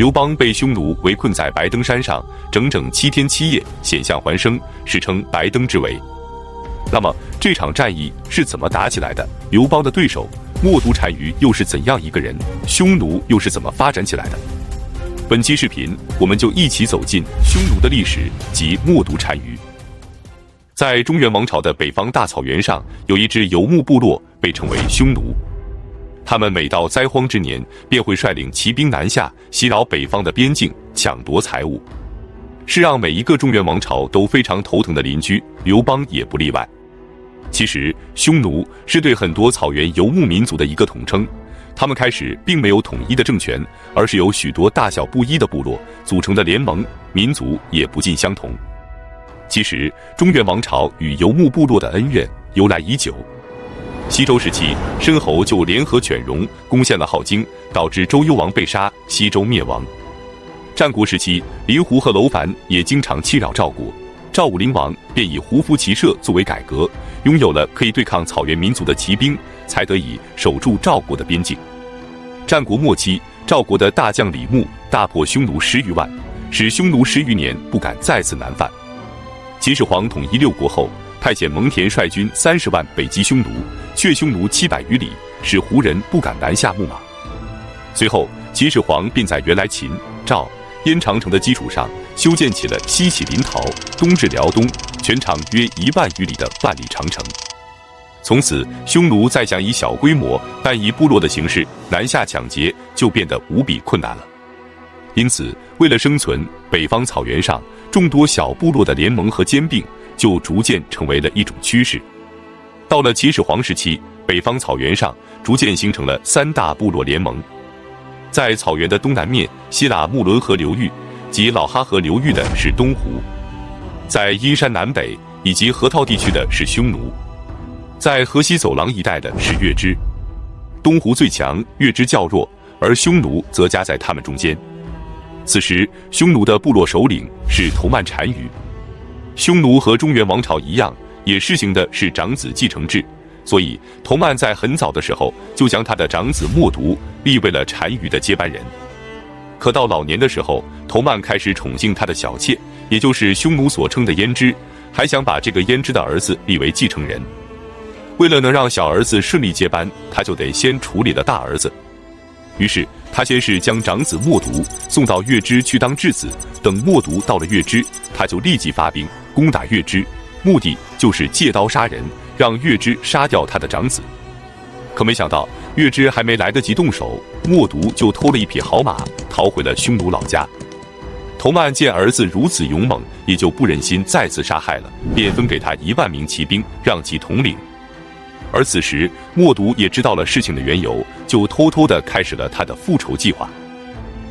刘邦被匈奴围困在白登山上，整整7天7夜，险象环生，史称白登之围。那么这场战役是怎么打起来的？刘邦的对手冒顿单于又是怎样一个人？匈奴又是怎么发展起来的？本期视频我们就一起走进匈奴的历史及冒顿单于。在中原王朝的北方大草原上，有一支游牧部落，被称为匈奴。他们每到灾荒之年，便会率领骑兵南下，袭扰北方的边境，抢夺财物，是让每一个中原王朝都非常头疼的邻居，刘邦也不例外。其实，匈奴是对很多草原游牧民族的一个统称，他们开始并没有统一的政权，而是由许多大小不一的部落组成的联盟，民族也不尽相同。其实，中原王朝与游牧部落的恩怨由来已久。西周时期，申侯就联合犬戎攻陷了镐京，导致周幽王被杀，西周灭亡。战国时期，林胡和楼烦也经常侵扰赵国，赵武灵王便以胡服骑射作为改革，拥有了可以对抗草原民族的骑兵，才得以守住赵国的边境。战国末期，赵国的大将李牧大破匈奴10余万，使匈奴10余年不敢再次南犯。秦始皇统一6国后，派遣蒙恬率军30万北击匈奴，却匈奴700余里，使胡人不敢南下牧马。随后，秦始皇便在原来秦、赵、燕长城的基础上，修建起了西起临洮，东至辽东，全长约1万余里的万里长城。从此，匈奴再想以小规模但以部落的形式南下抢劫，就变得无比困难了。因此，为了生存，北方草原上众多小部落的联盟和兼并就逐渐成为了一种趋势。到了秦始皇时期，北方草原上逐渐形成了3大部落联盟。在草原的东南面，希腊穆伦河流域及老哈河流域的是东胡；在阴山南北以及河套地区的是匈奴；在河西走廊一带的是月支。东胡最强，月支较弱，而匈奴则夹在他们中间。此时，匈奴的部落首领是头曼单于。匈奴和中原王朝一样，也实行的是长子继承制，所以头曼在很早的时候就将他的长子冒顿立为了单于的接班人。可到老年的时候，头曼开始宠幸他的小妾，也就是匈奴所称的胭脂，还想把这个胭脂的儿子立为继承人。为了能让小儿子顺利接班，他就得先处理了大儿子。于是他先是将长子冒顿送到月支去当质子，等冒顿到了月支，他就立即发兵攻打月支，目的就是借刀杀人，让月支杀掉他的长子。可没想到，月支还没来得及动手，冒顿就偷了一匹好马，逃回了匈奴老家。头曼见儿子如此勇猛，也就不忍心再次杀害了，便分给他1万名骑兵，让其统领。而此时，冒顿也知道了事情的缘由，就偷偷地开始了他的复仇计划。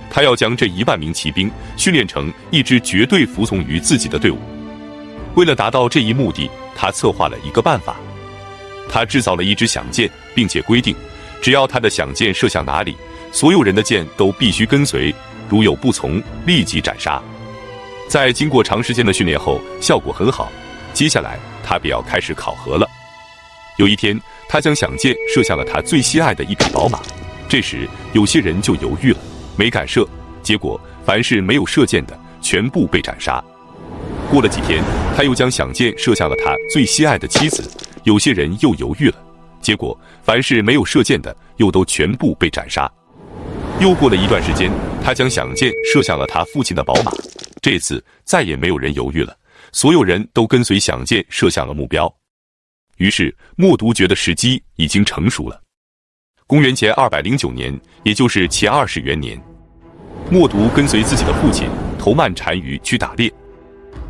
他要将这1万名骑兵训练成一支绝对服从于自己的队伍。为了达到这一目的，他策划了一个办法。他制造了一支响箭，并且规定，只要他的响箭射向哪里，所有人的箭都必须跟随，如有不从，立即斩杀。在经过长时间的训练后，效果很好。接下来，他便要开始考核了。有一天，他将响箭射向了他最心爱的一匹宝马。这时，有些人就犹豫了，没敢射。结果，凡是没有射箭的，全部被斩杀。过了几天，他又将响箭射向了他最心爱的妻子。有些人又犹豫了。结果，凡是没有射箭的，又都全部被斩杀。又过了一段时间，他将响箭射向了他父亲的宝马。这次再也没有人犹豫了，所有人都跟随响箭射向了目标。于是，冒顿觉得时机已经成熟了。公元前209年，也就是前20元年，冒顿跟随自己的父亲头曼单于去打猎。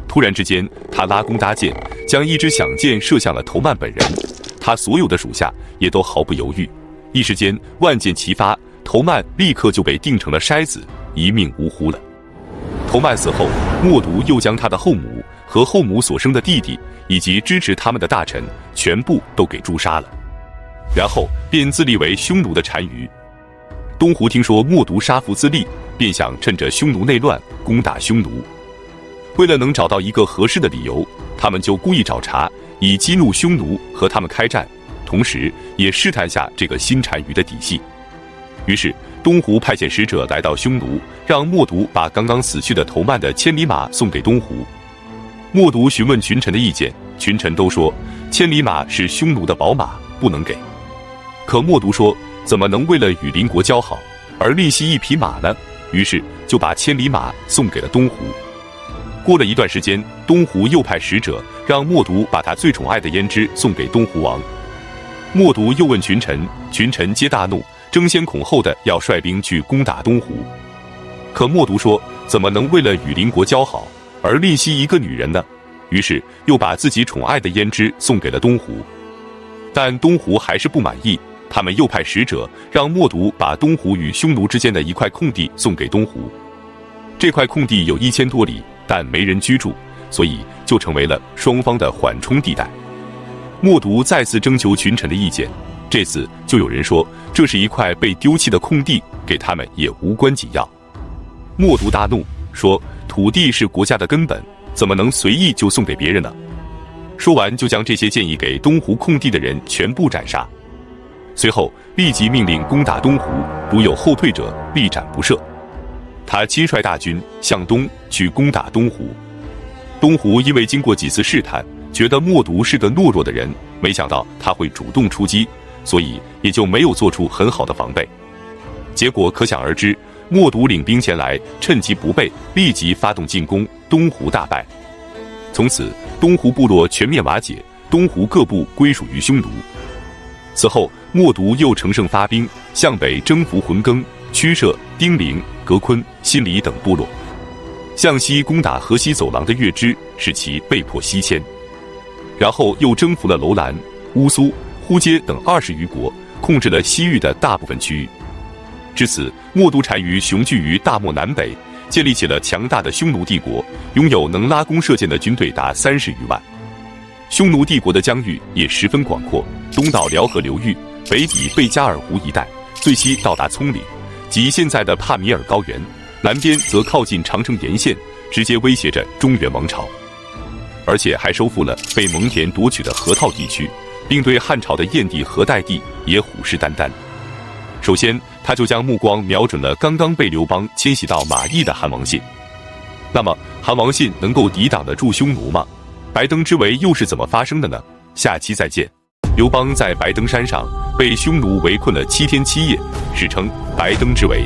突然之间，他拉弓搭箭，将一支响箭射向了头曼本人。他所有的属下也都毫不犹豫，一时间万箭齐发，头曼立刻就被钉成了筛子，一命呜呼了。头曼死后，冒顿又将他的后母和后母所生的弟弟以及支持他们的大臣全部都给诛杀了，然后便自立为匈奴的单于。东胡听说冒顿杀父自立，便想趁着匈奴内乱攻打匈奴。为了能找到一个合适的理由，他们就故意找茬，以激怒匈奴和他们开战，同时也试探下这个新单于的底细。于是东湖派遣使者来到匈奴，让默读把刚刚死去的头曼的千里马送给东湖。默读询问群臣的意见，群臣都说千里马是匈奴的宝马，不能给。可默读说，怎么能为了与邻国交好而吝惜一匹马呢？于是就把千里马送给了东湖。过了一段时间，东湖又派使者让默读把他最宠爱的胭脂送给东湖王。默读又问群臣，群臣皆大怒，争先恐后的要率兵去攻打东湖。可默读说，怎么能为了与邻国交好而吝惜一个女人呢？于是又把自己宠爱的胭脂送给了东湖。但东湖还是不满意，他们又派使者让默读把东湖与匈奴之间的一块空地送给东湖。这块空地有1000多里，但没人居住，所以就成为了双方的缓冲地带。默读再次征求群臣的意见，这次就有人说这是一块被丢弃的空地，给他们也无关紧要。默读大怒，说土地是国家的根本，怎么能随意就送给别人呢？说完就将这些建议给东湖空地的人全部斩杀。随后立即命令攻打东湖，如有后退者，立斩不赦。他亲率大军向东去攻打东湖。东湖因为经过几次试探，觉得默读是个懦弱的人，没想到他会主动出击，所以也就没有做出很好的防备。结果可想而知，默读领兵前来，趁其不备，立即发动进攻，东湖大败。从此东湖部落全面瓦解，东湖各部归属于匈奴。此后默读又乘胜发兵，向北征服浑庚、曲舍、丁零、革昆、新里等部落，向西攻打河西走廊的月支，使其被迫西迁。然后又征服了楼兰、乌苏、呼阶等20余国，控制了西域的大部分区域。至此，默读单于雄踞于大漠南北，建立起了强大的匈奴帝国，拥有能拉弓射箭的军队达30余万。匈奴帝国的疆域也十分广阔，东到辽河流域，北抵贝加尔湖一带，最西到达葱岭，即现在的帕米尔高原，南边则靠近长城沿线，直接威胁着中原王朝。而且还收复了被蒙恬夺取的河套地区，并对汉朝的燕地和代地也虎视眈眈。首先，他就将目光瞄准了刚刚被刘邦迁徙到马邑的韩王信。那么，韩王信能够抵挡得住匈奴吗？白登之围又是怎么发生的呢？下期再见。刘邦在白登山上被匈奴围困了7天7夜，史称白登之围。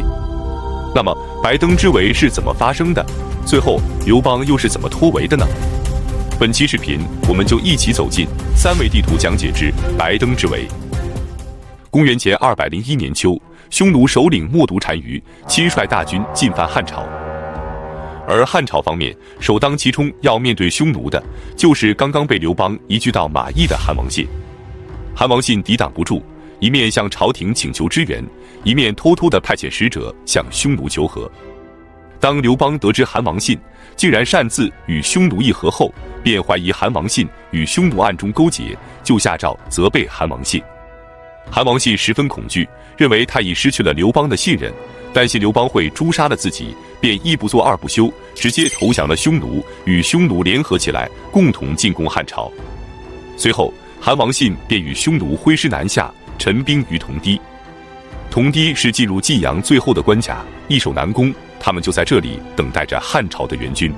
那么，白登之围是怎么发生的？最后，刘邦又是怎么脱围的呢？本期视频，我们就一起走进3维地图讲解之白登之围。公元前201年秋，匈奴首领默读单于亲率大军进犯汉朝。而汉朝方面首当其冲要面对匈奴的，就是刚刚被刘邦移居到马邑的韩王信。韩王信抵挡不住，一面向朝廷请求支援，一面偷偷地派遣使者向匈奴求和。当刘邦得知韩王信竟然擅自与匈奴议和后，便怀疑韩王信与匈奴暗中勾结，就下诏责备韩王信。韩王信十分恐惧，认为他已失去了刘邦的信任，担心刘邦会诛杀了自己，便一不做二不休，直接投降了匈奴，与匈奴联合起来，共同进攻汉朝。随后，韩王信便与匈奴挥师南下，陈兵于同堤。同堤是进入晋阳最后的关卡，易守难攻，他们就在这里等待着汉朝的援军。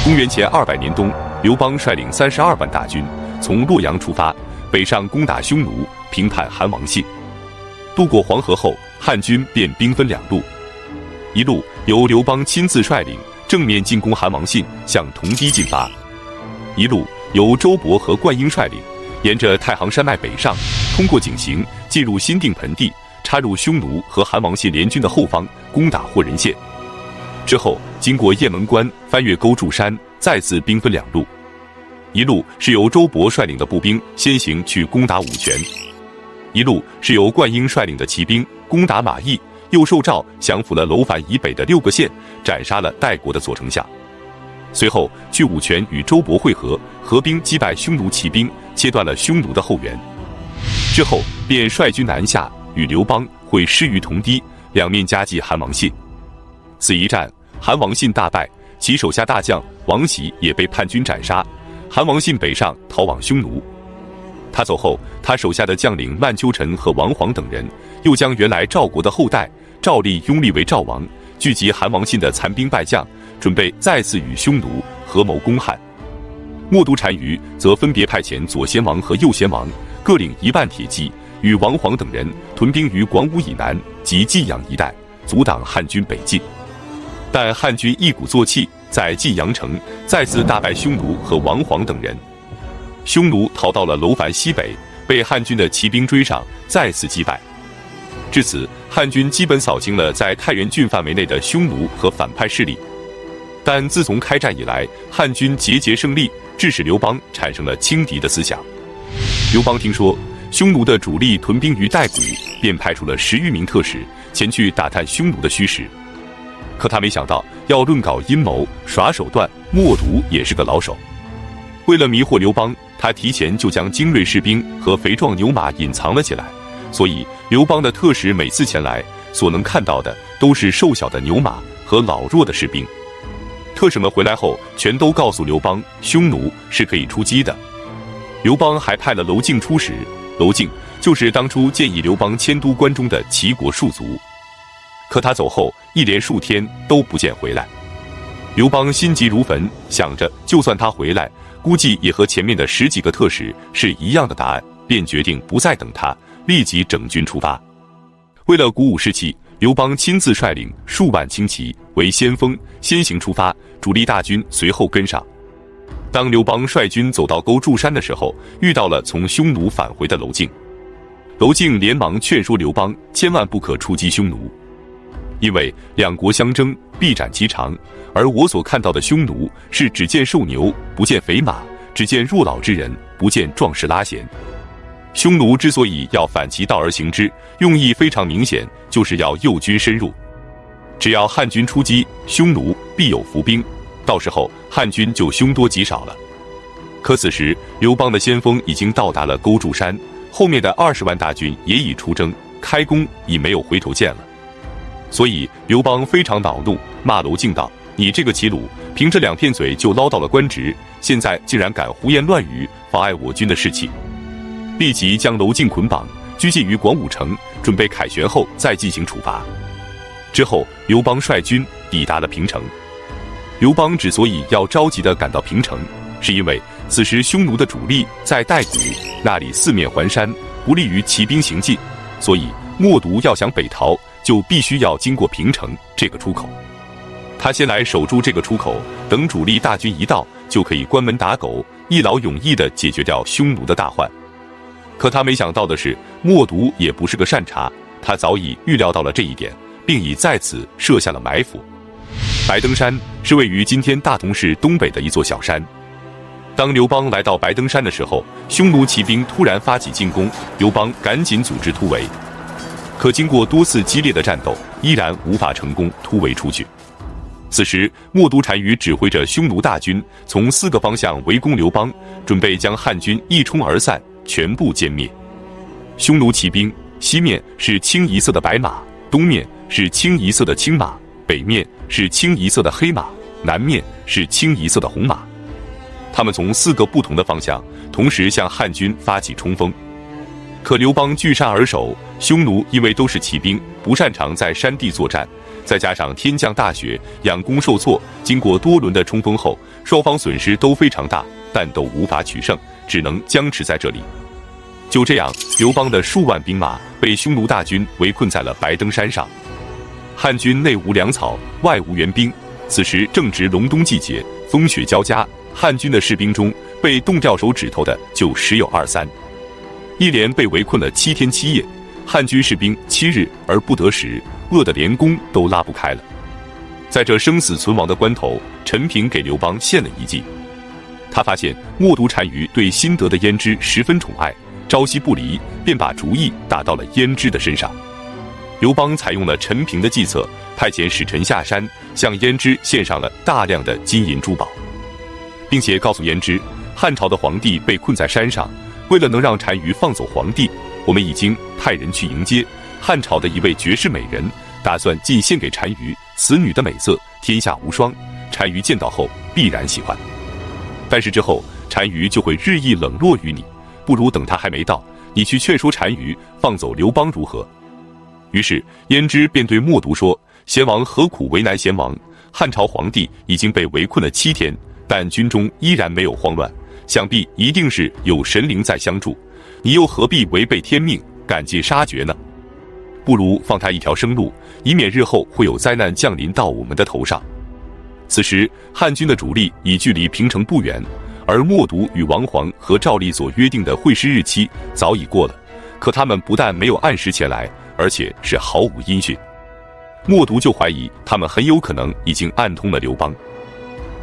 公元前200年冬，刘邦率领32万大军从洛阳出发，北上攻打匈奴，平叛韩王信。渡过黄河后，汉军便兵分2路，一路由刘邦亲自率领，正面进攻韩王信，向同堤进发；一路由周勃和灌婴率领，沿着太行山脉北上，通过井陉，进入新定盆地，插入匈奴和韩王信联军的后方，攻打霍人县。之后经过雁门关，翻越勾注山，再次兵分2路，一路是由周勃率领的步兵先行去攻打武泉，一路是由灌婴率领的骑兵攻打马邑，又受诏降服了楼烦以北的6个县，斩杀了代国的左丞相。随后去武泉与周勃会合，合兵击败匈奴骑兵，切断了匈奴的后援。之后便率军南下，与刘邦会师于同堤，两面夹击韩王信。此一战，韩王信大败，其手下大将王喜也被叛军斩杀。韩王信北上逃往匈奴。他走后，他手下的将领曼丘臣和王晃等人又将原来赵国的后代赵立拥立为赵王，聚集韩王信的残兵败将，准备再次与匈奴合谋攻汉。冒顿单于则分别派遣左贤王和右贤王各领1万铁骑，与王晃等人屯兵于广武以南及晋阳一带，阻挡汉军北进。但汉军一鼓作气，在晋阳城再次大败匈奴和王晃等人。匈奴逃到了楼烦西北，被汉军的骑兵追上，再次击败。至此，汉军基本扫清了在太原郡范围内的匈奴和反叛势力。但自从开战以来，汉军节节胜利，致使刘邦产生了轻敌的思想。刘邦听说匈奴的主力屯兵于代谷，便派出了10余名特使前去打探匈奴的虚实。可他没想到，要论搞阴谋、耍手段，冒顿也是个老手。为了迷惑刘邦，他提前就将精锐士兵和肥壮牛马隐藏了起来，所以刘邦的特使每次前来，所能看到的都是瘦小的牛马和老弱的士兵。特使们回来后，全都告诉刘邦，匈奴是可以出击的。刘邦还派了娄敬出使，娄敬就是当初建议刘邦迁都关中的齐国戍卒。可他走后，一连数天都不见回来。刘邦心急如焚，想着就算他回来，估计也和前面的10几个特使是一样的答案，便决定不再等他，立即整军出发。为了鼓舞士气，刘邦亲自率领数万轻骑为先锋，先行出发，主力大军随后跟上。当刘邦率军走到勾注山的时候，遇到了从匈奴返回的娄敬。娄敬连忙劝说刘邦千万不可出击匈奴，因为两国相争，必斩其长，而我所看到的匈奴是只见瘦牛，不见肥马，只见弱老之人，不见壮士拉闲。匈奴之所以要反其道而行之，用意非常明显，就是要诱军深入。只要汉军出击，匈奴必有伏兵，到时候汉军就凶多吉少了。可此时刘邦的先锋已经到达了勾注山，后面的20万大军也已出征，开弓已没有回头箭了。所以刘邦非常恼怒，骂娄敬道：“你这个齐鲁，凭着2片嘴就捞到了官职，现在竟然敢胡言乱语，妨碍我军的士气。”立即将娄敬捆绑，拘禁于广武城，准备凯旋后再进行处罚。之后，刘邦率军抵达了平城。刘邦之所以要着急地赶到平城，是因为此时匈奴的主力在代谷，那里四面环山，不利于骑兵行进，所以冒顿要想北逃，就必须要经过平城这个出口。他先来守住这个出口，等主力大军一到，就可以关门打狗，一劳永逸地解决掉匈奴的大患。可他没想到的是，冒顿也不是个善茬，他早已预料到了这一点，并已在此设下了埋伏。白登山是位于今天大同市东北的一座小山。当刘邦来到白登山的时候，匈奴骑兵突然发起进攻，刘邦赶紧组织突围。可经过多次激烈的战斗，依然无法成功突围出去。此时冒顿单于指挥着匈奴大军从4个方向围攻刘邦，准备将汉军一冲而散，全部歼灭。匈奴骑兵西面是清一色的白马，东面是清一色的青马，北面是清一色的黑马，南面是清一色的红马。他们从4个不同的方向同时向汉军发起冲锋。可刘邦据山而守，匈奴因为都是骑兵，不擅长在山地作战，再加上天降大雪，养弓受挫，经过多轮的冲锋后，双方损失都非常大，但都无法取胜，只能僵持在这里。就这样，刘邦的数万兵马被匈奴大军围困在了白登山上。汉军内无粮草，外无援兵，此时正值隆冬季节，风雪交加，汉军的士兵中被冻掉手指头的就10有2、3。一连被围困了7天7夜，汉军士兵7日而不得食，饿得连弓都拉不开了。在这生死存亡的关头，陈平给刘邦献了一计。他发现冒顿单于对新得的胭脂十分宠爱，朝夕不离，便把主意打到了胭脂的身上。刘邦采用了陈平的计策，派遣使臣下山，向胭脂献上了大量的金银珠宝，并且告诉胭脂，汉朝的皇帝被困在山上，为了能让单于放走皇帝，我们已经派人去迎接汉朝的一位绝世美人，打算进献给单于，此女的美色天下无双，单于见到后必然喜欢。但是之后单于就会日益冷落于你，不如等他还没到，你去劝说单于放走刘邦如何？于是胭脂便对默读说：“贤王何苦为难贤王？汉朝皇帝已经被围困了7天，但军中依然没有慌乱，想必一定是有神灵在相助。你又何必违背天命，赶尽杀绝呢？不如放他一条生路，以免日后会有灾难降临到我们的头上。”此时汉军的主力已距离平城不远，而默读与王皇和赵立所约定的会师日期早已过了，可他们不但没有按时前来，而且是毫无音讯。默读就怀疑他们很有可能已经暗通了刘邦。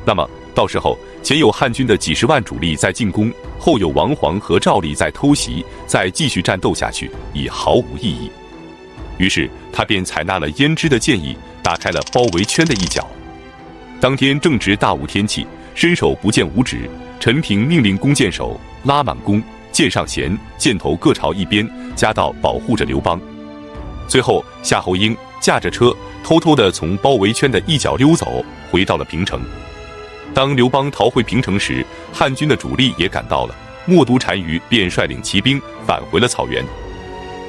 那么到时候前有汉军的几十万主力在进攻，后有王皇和赵立在偷袭，再继续战斗下去已毫无意义。于是他便采纳了胭脂的建议，打开了包围圈的一角。当天正值大雾天气，伸手不见五指，陈平命令弓箭手拉满弓，箭上弦，箭头各朝一边，夹道保护着刘邦。最后夏侯婴驾着车偷偷地从包围圈的一角溜走，回到了平城。当刘邦逃回平城时，汉军的主力也赶到了，默读单于便率领骑兵返回了草原。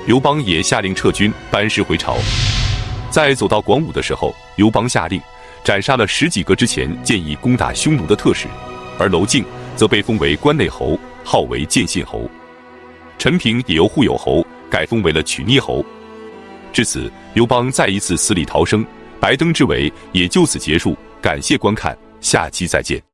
刘邦也下令撤军，班师回朝。在走到广武的时候，刘邦下令斩杀了10几个之前建议攻打匈奴的特使，而娄敬则被封为关内侯，号为建信侯。陈平也由护友侯改封为了曲逆侯。至此，刘邦再一次死里逃生，白登之围也就此结束。感谢观看，下期再见。